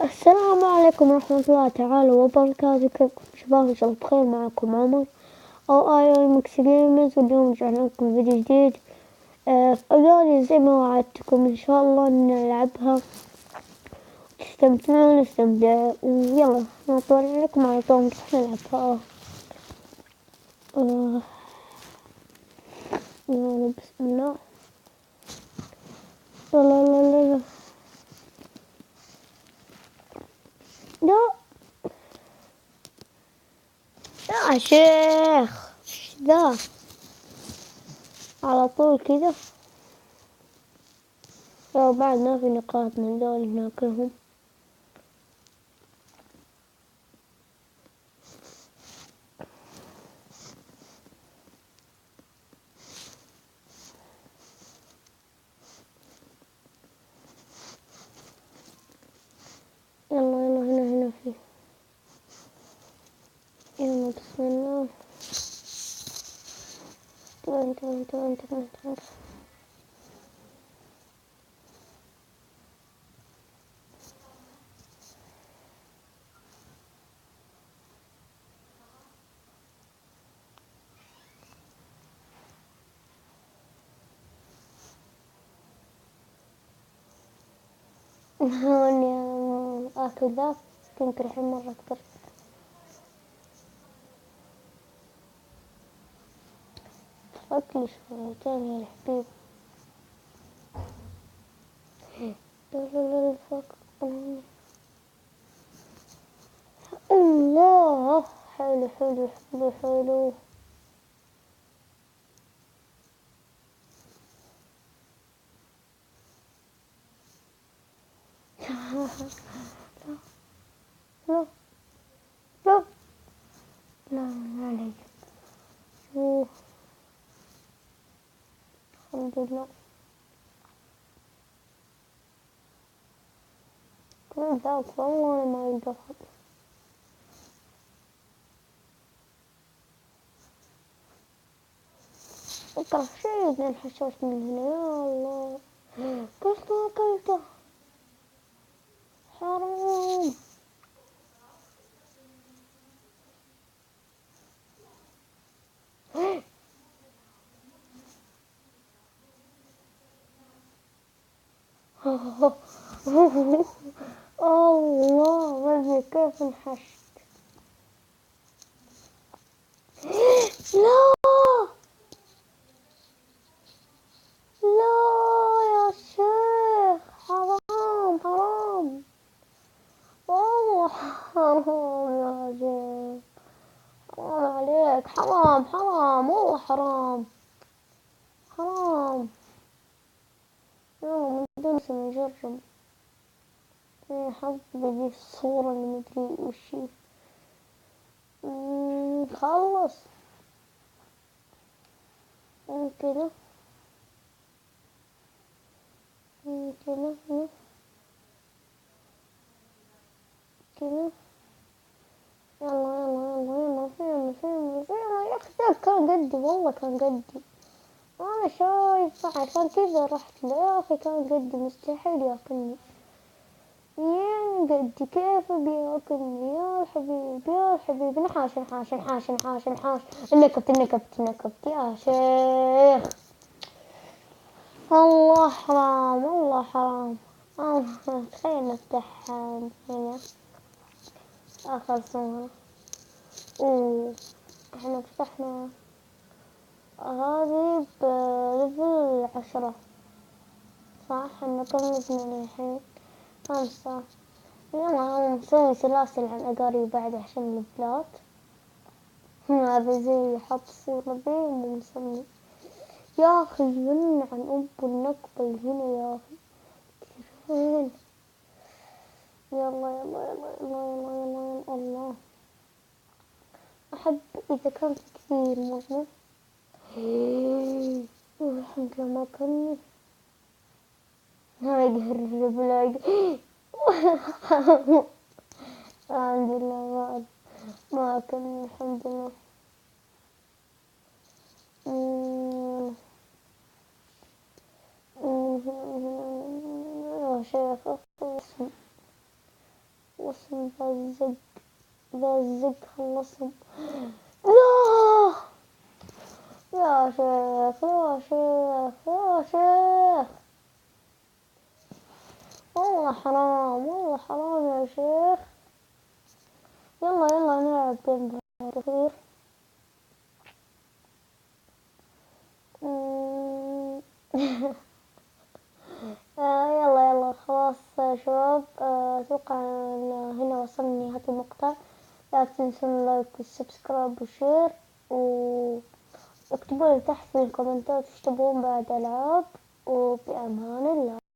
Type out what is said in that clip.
السلام عليكم ورحمة الله تعالى وبركاته. كيفكم شباب؟ إن شاء الله بخير. معكم عمر أو آي ميكس جيمز، واليوم رجعنا لكم فيديو جديد في أغاني زي ما وعدتكم إن شاء الله نلعبها وتستمتعون ونستمتع. ويلا نطلع لكم على طول نروح نلعبها. يلا بسم الله. لا لا لا لا لا يا شيخ، ايش ذا على طول كذا؟ لو بعد ما في نقاط من دول ناكلهم. يلا يلا هنا فيه. يلا بسم الله. تمام. هوني آكل ذا يمكن الحين مرة أكثر. أكل شويتين يا الحبيب. لا فوق. الله، حلو حلو حلو حلو. لا لا لا لا عليك. شوف الحمد لله. كل ذاك والله ما يدخل. أكره شيء إذا انحشرت من هنا. يا الله، كيف ما أكلته؟ حرام. الله، ما أدري كيف انحشت. لا لا يا شيخ، حرام حرام والله، حرام يا شيخ، حرام عليك، حرام حرام والله حرام حرام. يلا من دون اسم نجرب. حظ بجي الصورة اللي مدري وش هي. خلص كذا كذا كذا. يلا فين يا أخي، كان قدي والله كان قدي. أنا شايفة عشان كذا رحت له. يا أخي كان قدي، مستحيل ياكلني. يعني قدي كيف بياكلني يا الحبيب يا الحبيب. نحاش. النكبت يا شيخ. الله حرام والله حرام. تخيل نفتح هنا آخر صورة. احنا فتحنا هذه بليفل 10 صح؟ احنا كم ليفلنا الحين؟ 5. يلا نسوي سلاسل عن أقارب بعد عشان الليفلات. هذا زي حط صورة بيه ونسمي. يا أخي من عن أم النكبة هنا يا أخي. وين؟ يلا الله. أحب إذا كان في كثير مرة. الحمد لله ما كني. هاي يقرب لا الحمد لله ما كني الحمد لله. يا شيخ خلصهم ذا الزق، ذا الزق خلصهم. لا يا شيخ يا شيخ يا شيخ، والله حرام والله حرام يا شيخ. يلا يلا نلعب جيم كثير. يلا يلا خلاص يا شباب. أتوقع أن هنا وصلنا لنهاية المقطع. لا تنسون اللايك والسبسكرايب والشير، واكتبوا لي تحت في الكومنتات وش تبغون بعد ألعاب. وبأمان الله.